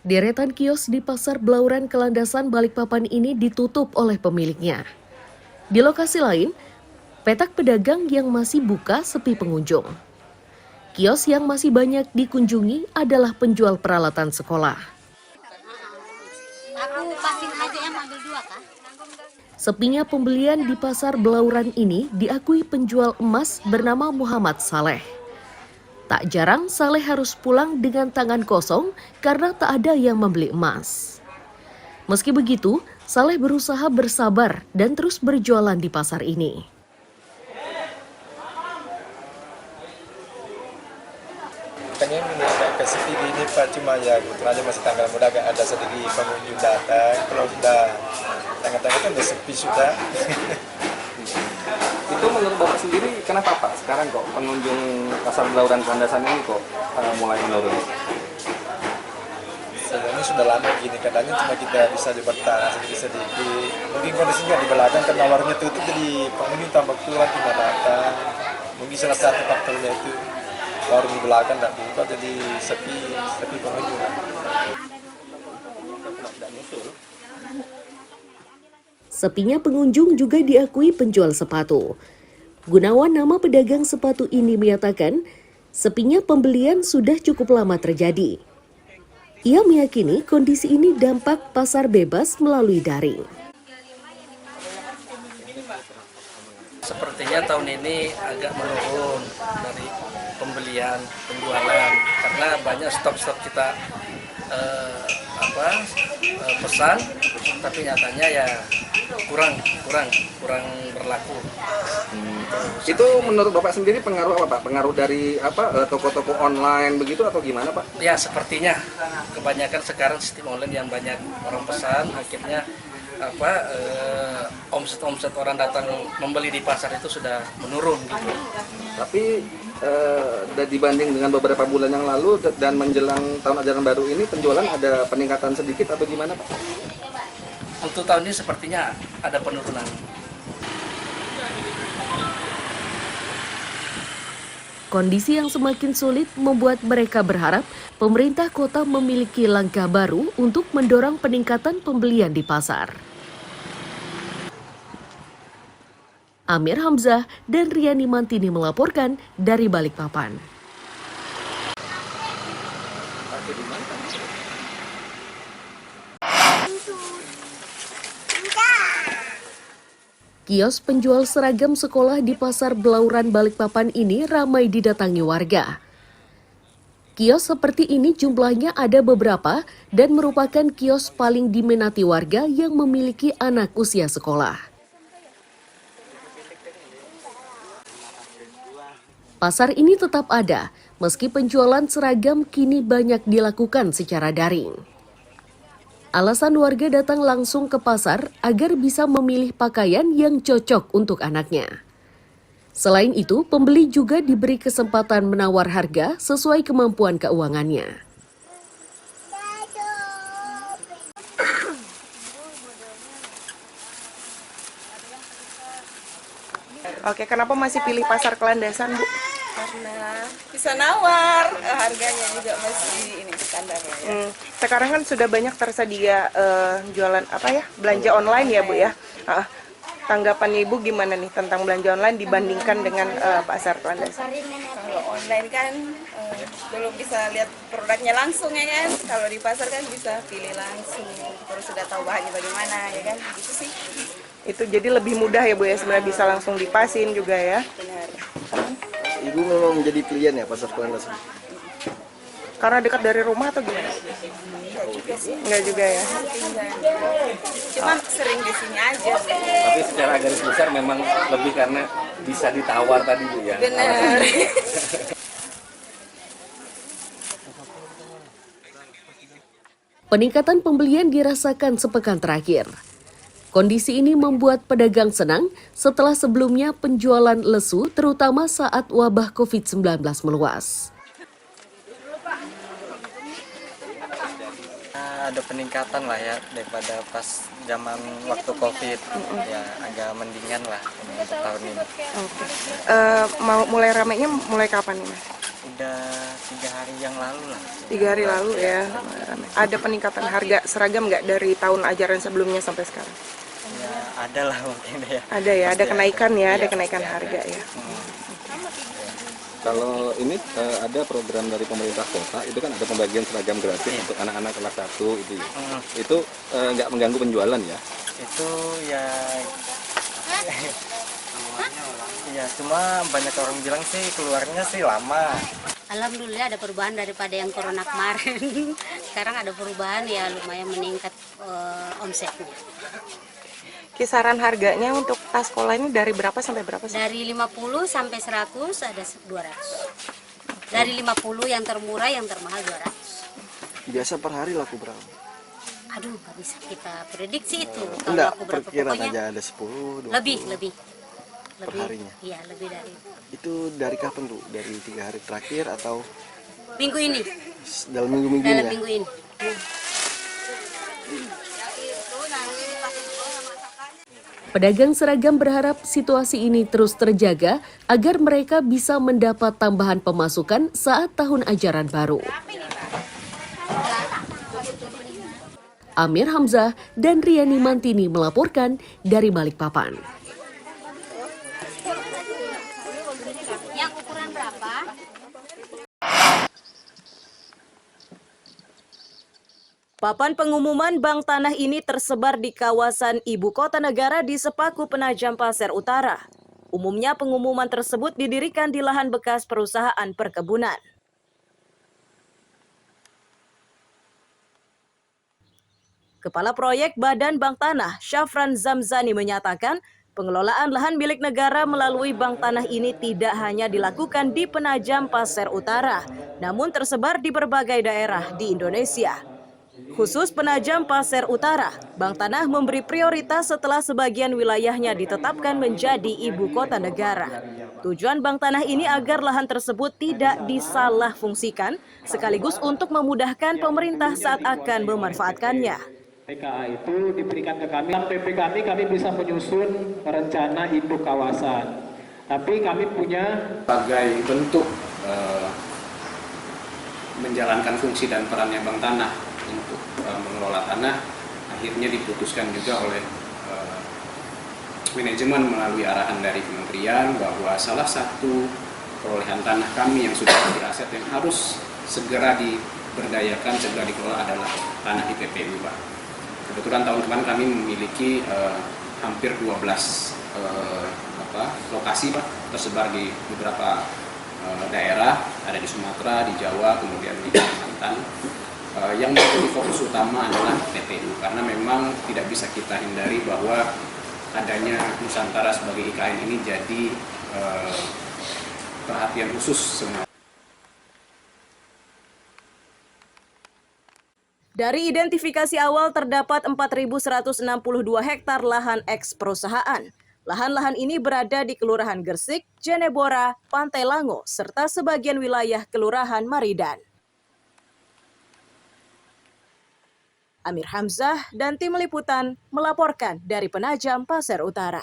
Deretan kios di Pasar Blauran Kelandasan Balikpapan ini ditutup oleh pemiliknya. Di lokasi lain, petak pedagang yang masih buka sepi pengunjung. Kios yang masih banyak dikunjungi adalah penjual peralatan sekolah. Aku pasin aja yang ambil dua kah? Sepinya pembelian di Pasar Blauran ini diakui penjual emas bernama Muhammad Saleh. Tak jarang Saleh harus pulang dengan tangan kosong karena tak ada yang membeli emas. Meski begitu, Saleh berusaha bersabar dan terus berjualan di pasar ini. Makanya ini agak sepi ini Pak, cuma ya kebetulan masih tanggal muda agak ada sedikit pengunjung datang. Kalau sudah tengah-tengah kan udah sepi sudah. Itu menurut Bapak sendiri kenapa Pak sekarang kok pengunjung Pasar Blauran Kelandasan ini kok mulai menurun? Sebenarnya sudah lama gini, katanya cuma kita bisa bertahan sedikit-sedikit. Mungkin kondisinya di belakang karena warungnya tutup jadi pengunjung tambah kurang tidak datang. Mungkin salah satu faktornya itu warung di belakang tidak buka jadi sepi pengunjung. Sepinya pengunjung juga diakui penjual sepatu. Gunawan, nama pedagang sepatu ini, menyatakan sepinya pembelian sudah cukup lama terjadi. Ia meyakini kondisi ini dampak pasar bebas melalui daring. Sepertinya tahun ini agak menurun dari pembelian, penjualan, karena banyak stok-stok kita pesan, tapi nyatanya ya kurang berlaku. Itu menurut Bapak sendiri pengaruh apa Pak? Pengaruh dari toko-toko online begitu atau gimana Pak? Ya sepertinya kebanyakan sekarang sistem online yang banyak orang pesan, akhirnya omset orang datang membeli di pasar itu sudah menurun gitu. Tapi dibanding dengan beberapa bulan yang lalu dan menjelang tahun ajaran baru ini penjualan ada peningkatan sedikit atau gimana Pak? Untuk tahun ini sepertinya ada penurunan. Kondisi yang semakin sulit membuat mereka berharap pemerintah kota memiliki langkah baru untuk mendorong peningkatan pembelian di pasar. Amir Hamzah dan Riani Mantini melaporkan dari Balikpapan. Kios penjual seragam sekolah di Pasar Blauran Balikpapan ini ramai didatangi warga. Kios seperti ini jumlahnya ada beberapa dan merupakan kios paling diminati warga yang memiliki anak usia sekolah. Pasar ini tetap ada, meski penjualan seragam kini banyak dilakukan secara daring. Alasan warga datang langsung ke pasar agar bisa memilih pakaian yang cocok untuk anaknya. Selain itu, pembeli juga diberi kesempatan menawar harga sesuai kemampuan keuangannya. Oke, kenapa masih pilih Pasar Kelandasan, Bu? Karena bisa nawar, harganya juga masih ini standar ya. Sekarang kan sudah banyak tersedia jualan belanja online ya Bu ya. Tanggapan Ibu gimana nih tentang belanja online dibandingkan dengan Pasar Kelandasan? Kalau online kan belum bisa lihat produknya langsung ya kan. Kalau di pasar kan bisa pilih langsung, terus sudah tahu bahannya bagaimana ya kan, gitu sih. Itu jadi lebih mudah ya Bu ya, sebenarnya bisa langsung dipasin juga ya. Benar. Ibu memang menjadi pilihan ya Pasar Kelandasan? Karena dekat dari rumah atau gimana? Enggak juga sih. Enggak juga ya. Cuma sering di sini aja. Tapi secara garis besar memang lebih karena bisa ditawar tadi Bu ya. Benar. Peningkatan pembelian dirasakan sepekan terakhir. Kondisi ini membuat pedagang senang setelah sebelumnya penjualan lesu, terutama saat wabah COVID-19 meluas. Ada peningkatan lah ya daripada pas zaman waktu COVID, ya agak mendingan lah untuk tahun ini. Mau mulai ramainya mulai kapan nih Mas? Udah 3 hari yang lalu lah. 3 hari lalu ya. Ada peningkatan harga seragam nggak dari tahun ajaran sebelumnya sampai sekarang? Ya ada lah mungkin ya. Ada ya, ada Pasti kenaikan ya, ada Iya, kenaikan pasti harga ada. ya. Kalau ini ada program dari pemerintah kota, itu kan ada pembagian seragam gratis untuk anak-anak kelas 1 itu ya. Itu nggak mengganggu penjualan ya? Itu ya ya cuma banyak orang bilang sih keluarnya sih lama. Alhamdulillah ada perubahan daripada yang corona kemarin. Sekarang ada perubahan ya lumayan meningkat omsetnya. Kisaran harganya untuk tas sekolah ini dari berapa sampai berapa sih? Dari 50 sampai 100 ada 200. Dari 50 yang termurah, yang termahal 200. Biasa per hari laku berapa? Aduh, nggak bisa kita prediksi itu. Kalau Enggak, aku berapa perkiraan pokoknya aja ada 10, 20. lebih. harinya? Iya, lebih dari Itu dari kapan tuh? Dari 3 hari terakhir atau minggu ini. dalam minggu-minggu Dalam ini ya? minggu ini. Pedagang seragam berharap situasi ini terus terjaga agar mereka bisa mendapat tambahan pemasukan saat tahun ajaran baru. Amir Hamzah dan Riani Mantini melaporkan dari Balikpapan. Yang ukuran berapa? Papan pengumuman bank tanah ini tersebar di kawasan Ibu Kota Negara di Sepaku Penajam Pasir Utara. Umumnya pengumuman tersebut didirikan di lahan bekas perusahaan perkebunan. Kepala Proyek Badan Bank Tanah, Syafran Zamzani menyatakan, pengelolaan lahan milik negara melalui bank tanah ini tidak hanya dilakukan di Penajam Pasir Utara, namun tersebar di berbagai daerah di Indonesia. Khusus Penajam Pasir Utara, Bank Tanah memberi prioritas setelah sebagian wilayahnya ditetapkan menjadi ibu kota negara. Tujuan Bank Tanah ini agar lahan tersebut tidak disalahfungsikan, sekaligus untuk memudahkan pemerintah saat akan memanfaatkannya. PKA itu diberikan ke kami, dalam PP kami bisa menyusun rencana induk kawasan. Tapi kami punya sebagai bentuk menjalankan fungsi dan perannya Bank Tanah untuk mengelola tanah, akhirnya diputuskan juga oleh manajemen melalui arahan dari kementerian bahwa salah satu perolehan tanah kami yang sudah menjadi aset yang harus segera diberdayakan, segera dikelola adalah tanah di TPU, Pak. Kebetulan tahun kemarin kami memiliki hampir 12 lokasi, Pak, tersebar di beberapa daerah, ada di Sumatera, di Jawa, kemudian di Kalimantan. Yang menjadi fokus utama adalah TPU, karena memang tidak bisa kita hindari bahwa adanya Nusantara sebagai IKN ini jadi perhatian khusus semua. Dari identifikasi awal terdapat 4.162 hektar lahan eks perusahaan. Lahan-lahan ini berada di Kelurahan Gersik, Jenebora, Pantai Lango, serta sebagian wilayah Kelurahan Maridan. Amir Hamzah dan tim liputan melaporkan dari Penajam Pasir Utara.